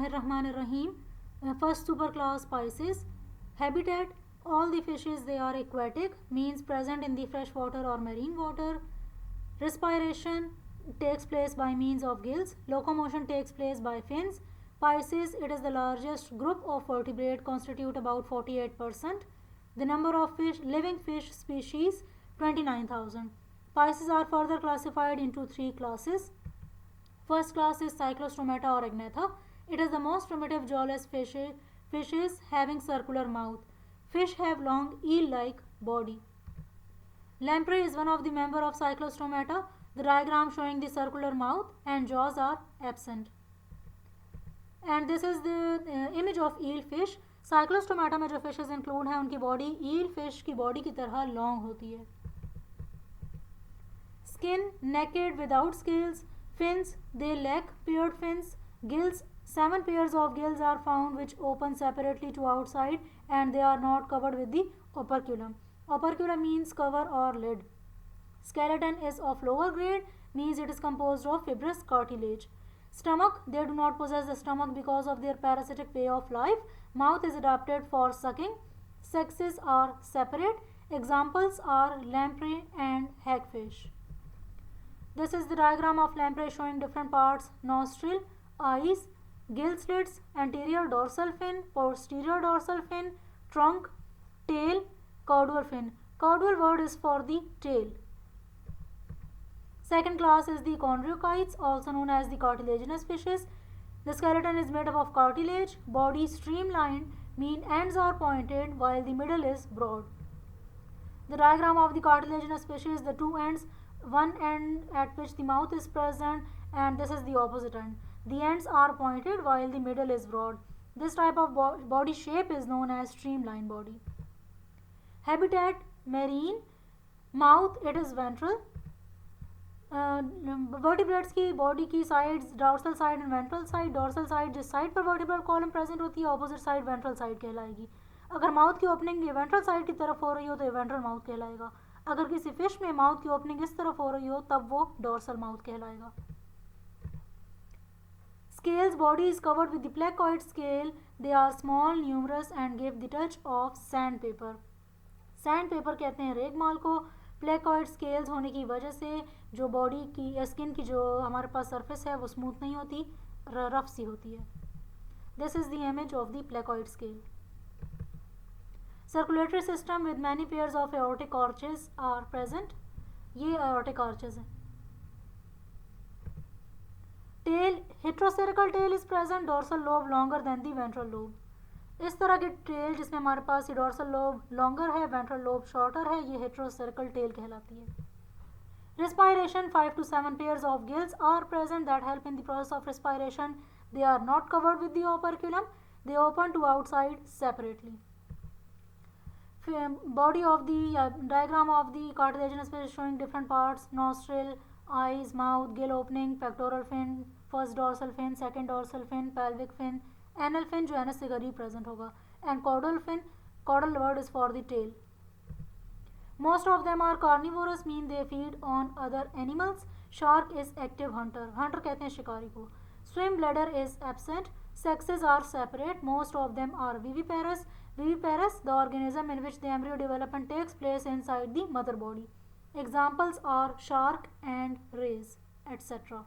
Rahim. First superclass Pisces. Habitat: all the fishes they are aquatic, means present in the fresh water or marine water. Respiration takes place by means of gills. Locomotion takes place by fins. Pisces, it is the largest group of vertebrate, constitute about 48%. The number of living fish species 29,000. Pisces are further classified into three classes. First class is Cyclostomata or Agnatha. It is the most primitive jawless fishes having circular mouth. Fish have long eel-like body. Lamprey is one of the member of Cyclostomata. The diagram showing the circular mouth and jaws are absent. And this is the image of eel fish. Cyclostomata में जो fishes include हैं उनकी body eel fish की body की तरह long होती है. Skin naked without scales. Fins, they lack paired fins. Gills, 7 pairs of gills are found which open separately to outside and they are not covered with the operculum. Operculum means cover or lid. Skeleton is of lower grade, means it is composed of fibrous cartilage. Stomach, they do not possess the stomach because of their parasitic way of life. Mouth is adapted for sucking. Sexes are separate. Examples are lamprey and hagfish. This is the diagram of lamprey showing different parts: nostril, eyes, gill slits, anterior dorsal fin, posterior dorsal fin, trunk, tail, caudal fin. Caudal word is for the tail. Second class is the chondriochites, also known as the cartilaginous fishes. The skeleton is made up of cartilage, body streamlined, mean ends are pointed while the middle is broad. The diagram of the cartilaginous fishes, the two ends, one end at which the mouth is present and this is the opposite end. The ends are pointed while the middle is broad. This type of body shape is known as streamlined body. Habitat: marine. Mouth, it is ventral. Vertebrates की body की sides dorsal side and ventral side. Dorsal side जिस side पर vertebral column present होती है opposite side ventral side कहलाएगी. अगर mouth की opening ये वेंट्रल साइड की तरफ हो रही हो तो ये वेंट्रल माउथ कहलाएगा. अगर किसी फिश में माउथ की ओपनिंग इस तरफ हो रही हो तब वो डॉर्सल माउथ कहलाएगा. Scales: body is covered with the placoid scale. They are small, numerous and give the touch of sandpaper. Sandpaper कहते हैं रेगमाल को. प्लेकॉइड स्केल्स होने की वजह से जो बॉडी की स्किन की जो हमारे पास सरफेस है वो स्मूथ नहीं होती, रफ सी होती है. This is the image of the placoid scale. Circulatory system with many pairs of aortic arches are present. ये एओर्टिक आर्चेस हैं. Tail: heterocercal tail is present. Dorsal lobe longer than the ventral lobe. इस तरह के tail जिसमें हमारे पास ये dorsal lobe longer है, वेंट्रल लोब शॉर्टर है, ये हेट्रोसेरिकल टेल कहलाती है. Respiration: 5 to 7 pairs of gills are present that help in the process of respiration. They are not covered with the operculum. They open to outside separately. Body of the diagram of the cartilaginous fish showing different parts: nostril, eyes, mouth, gill opening, pectoral fin, first dorsal fin, second dorsal fin, pelvic fin, anal fin जो anus figure represent होगा, and caudal fin. Caudal word is for the tail. Most of them are carnivorous, mean they feed on other animals. Shark is active hunter. Hunter कहते हैं शिकारी को. Swim bladder is absent. Sexes are separate. Most of them are viviparous. Viviparous, the organism in which the embryo development takes place inside the mother body. Examples are shark and rays, etc.